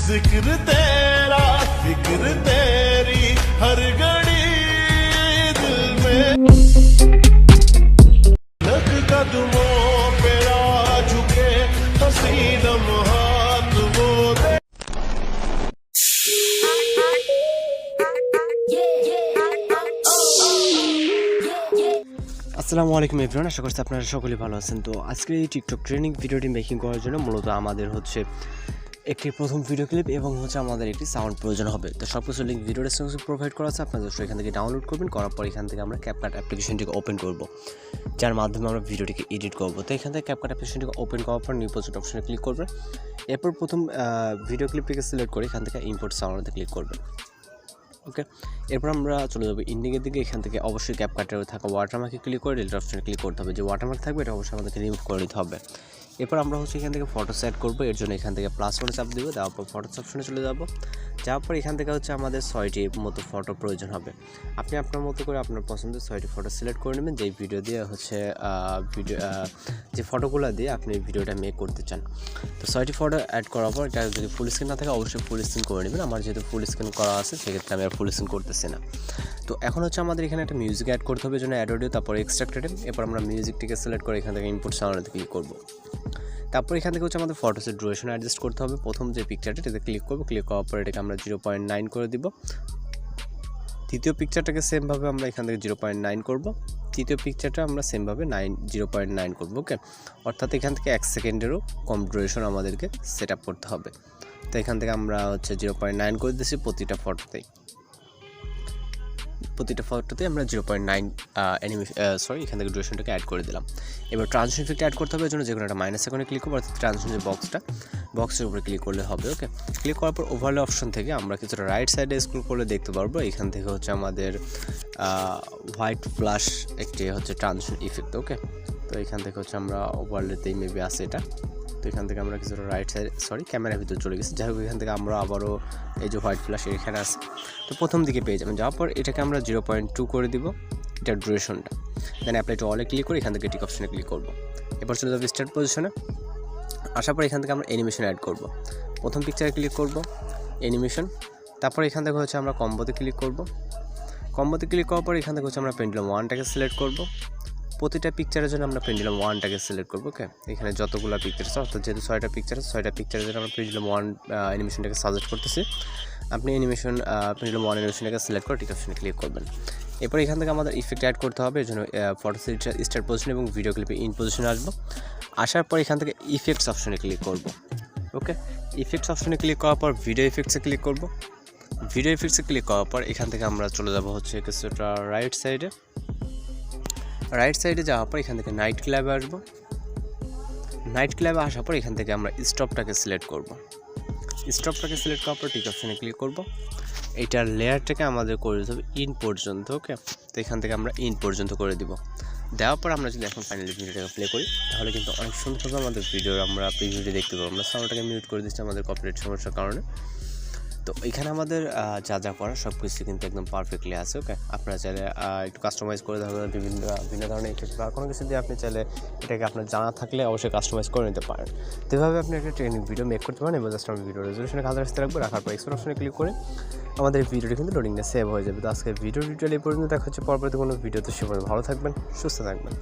जिक्र तेरा फिक्र तेरी हर घड़ी दिल में लग कदमों पे आ झुके हसी लम्हात वो दे। আসসালামু আলাইকুম এভরিওয়ান, আশা করছি আপনারা সকলেই ভালো আছেন। তো আজকে এই টিকটক ট্রেনিং ভিডিওটি মেকিং করার জন্য মূলত আমাদের হচ্ছে একটি প্রথম ভিডিও ক্লিপ এবং হচ্ছে আমাদের একটি সাউন্ড প্রয়োজন হবে। তো সব কিছু লিঙ্ক ভিডিও ডেসক্রিপশনে প্রোভাইড করা আছে, আপনারা এখান থেকে ডাউনলোড করবেন। করার পর এখান থেকে আমরা CapCut অ্যাপ্লিকেশনটিকে ওপেন করব, যার মাধ্যমে আমরা ভিডিওটিকে এডিট করব। তো এখান থেকে CapCut অ্যাপ্লিকেশনটিকে ওপেন করার পর নিউ প্রজেক্ট অপশনে ক্লিক করবেন। এরপর প্রথম ভিডিও ক্লিপটিকে সিলেক্ট করে এখান থেকে ইম্পোর্ট সাউন্ডে ক্লিক করবেন। ওকে, এরপর আমরা চলে যাবো ইন্ডিংয়ের দিকে। এখান থেকে অবশ্যই CapCutে থাকা ওয়াটারমার্কে ক্লিক করে ডিলিট অপশনে ক্লিক করতে হবে। যে ওয়াটারমার্ক থাকবে এটা অবশ্যই আমাদেরকে রিমুভ করে দিতে হবে। এরপর আমরা হচ্ছে এখান থেকে ফটো সেট করবো, এর জন্য এখান থেকে প্লাস করে চাপ দেবো, তারপর ফটোস অপশনে চলে যাবো। যাওয়ার পর এখান থেকে হচ্ছে আমাদের 6টি মতো ফটো প্রয়োজন হবে। আপনি আপনার মতো করে আপনার পছন্দের 6টি ফটো সিলেক্ট করে নেবেন, যেই ভিডিও দিয়ে হচ্ছে যে ফটোগুলো দিয়ে আপনি ভিডিওটা মেক করতে চান। তো 6টি ফটো অ্যাড করার পর এটা যদি ফুল স্ক্রিন না থাকে অবশ্যই ফুল স্ক্রিন করে নেবেন। আমার যেহেতু ফুল স্ক্রিন করা আছে সেক্ষেত্রে আমি আর ফুল স্ক্রিন করতেছি না। তো এখন হচ্ছে আমাদের এখানে একটা মিউজিক অ্যাড করতে হবে, এই জন্য অ্যাড অডিও, তারপর এক্সট্রাক্টেড। এরপর আমরা মিউজিকটিকে সিলেক্ট করে এখান থেকে ইনপুট সাউন্ডে ক্লিক করবো। তারপর এখান থেকে হচ্ছে আমাদের ফটোসের ডুরেশন অ্যাডজাস্ট করতে হবে। প্রথম যে পিকচারটা এটাতে ক্লিক করবো, ক্লিক করার পর এটাকে আমরা 0.9 করে দিব। দ্বিতীয় পিকচারটাকে সেমভাবে আমরা এখান থেকে 0.9 করব। তৃতীয় পিকচারটা আমরা সেমভাবে 0.9 করব। ওকে, অর্থাৎ এখান থেকে 1 সেকেন্ডেরও কম ডুরেশন আমাদেরকে সেট আপ করতে হবে। তো এখান থেকে আমরা হচ্ছে 0.9 করে দিচ্ছি প্রতিটা ফটোতেই আমরা 0.9 এখান থেকে ডুরেশনটাকে অ্যাড করে দিলাম। এবার ট্রানজিশন ইফেক্ট অ্যাড করতে হবে, এর জন্য যে কোনো একটা মাইনাস আইকনে ক্লিক করবো, অর্থাৎ ট্রানজিশন যে বক্সের উপরে ক্লিক করলে হবে। ওকে, ক্লিক করার পর ওভারলে অপশন থেকে আমরা কিছুটা রাইট সাইডে স্ক্রল করলে দেখতে পারবো এখান থেকে হচ্ছে আমাদের হোয়াইট ফ্ল্যাশ একটি হচ্ছে ট্রানজিশন ইফেক্ট। ওকে, তো এখান থেকে হচ্ছে আমরা ওভারলেতেই মেবি আসে এটা। তো এখান থেকে আমরা কিছুটা রাইট সাইড ক্যামেরার ভিতরে চলে গেছি। যাই হোক, এখান থেকে আমরা আবারও এই যে হোয়াইট ফ্ল্যাশ এখানে আছে, তো প্রথম দিকে পেয়ে যাবেন। যাওয়ার পর এটাকে আমরা 0.2 করে দিব এটার ডুরেশনটা। দেন অ্যাপ্লাই টু অলে ক্লিক করে এখান থেকে টিক অপশনে ক্লিক করবো। এরপর চলে যাবো স্টার্ট পজিশনে। আসার পর এখান থেকে আমরা অ্যানিমেশন অ্যাড করব। প্রথম পিকচারে ক্লিক করব, অ্যানিমেশন। তারপর এখান থেকে হচ্ছে আমরা কম্বোতে ক্লিক করব। কম্বোতে ক্লিক করার পর এখান থেকে হচ্ছে আমরা পেন্ডুলাম 1টাকে সিলেক্ট করব। প্রতিটা পিকচারের জন্য আমরা পেন্ডুলাম 1টাকে সিলেক্ট করবো। ওকে, এখানে যতগুলো পিকচার আছে, অর্থাৎ যেহেতু 6টা পিকচার আছে, 6টা পিকচারের জন্য আমরা পেন্ডুলাম 1 অ্যানিমেশনটাকে সাজেস্ট করতেছি। আপনি পেন্ডুলাম 1 অ্যানিমেশনটাকে সিলেক্ট করে টিক অপশনে ক্লিক করবেন। এরপর এখান থেকে আমাদের ইফেক্ট অ্যাড করতে হবে, এর জন্য ফটো স্টার্ট পজিশন এবং ভিডিও ক্লিপে ইন পজিশনে আসবো। আসার পর এখান থেকে ইফেক্টস অপশনে ক্লিক করব। ওকে, ইফেক্টস অপশনে ক্লিক করার পর ভিডিও ইফেক্টসে ক্লিক করব। ভিডিও ইফেক্টসে ক্লিক করার পর এখান থেকে আমরা চলে যাব হচ্ছে কিছুটা রাইট সাইডে যাওয়ার পর এখান থেকে নাইট ক্লাবে আসবো। নাইট ক্লাবে আসার পর এখান থেকে আমরা স্টপটাকে সিলেক্ট করব। স্টপটাকে সিলেক্ট করার পর টিক অপশনে ক্লিক করব। এইটার লেয়ারটাকে আমাদের করে দিতে হবে ইন পর্যন্ত। ওকে, তো এখান থেকে আমরা ইন পর্যন্ত করে দিব। দেওয়ার পর আমরা যদি এখন ফাইনালি ভিডিওটাকে প্লে করি, তাহলে কিন্তু অনেক সুন্দরভাবে আমাদের ভিডিওর আমরা প্রিভিউটি দেখতে পাবো। আমরা সাউন্ডটাকে মিউট করে দিচ্ছি আমাদের কপিরাইট সমস্যার কারণে। তো এখানে আমাদের যা করা সব কিছু কিন্তু একদম পারফেক্টলি আছে। ওকে, আপনারা চাইলে একটু কাস্টমাইজ করে দেওয়া হবে বিভিন্ন ধরনের ইফেক্ট বা কোনো কিছু দিয়ে আপনি চাইলে এটাকে আপনার জানা থাকলে অবশ্যই কাস্টমাইজ করে নিতে পারেন। তো এভাবে আপনি একটা ট্রেনিং ভিডিও মেক করতে পারেন। এবং জাস্ট আমি ভিডিও রেজলিউশনে কাজ রাখতে রাখবো, রাখার পর এক্সপোর্ট অপশনে ক্লিক করে আমাদের ভিডিওটি কিন্তু লোডিংটা সেভ হয়ে যাবে। তো আজকে ভিডিও ডিটেল এই পর্যন্ত দেখা হচ্ছে পরবর্তী কোনো ভিডিওতে। সে ভালো থাকবেন, সুস্থ থাকবেন।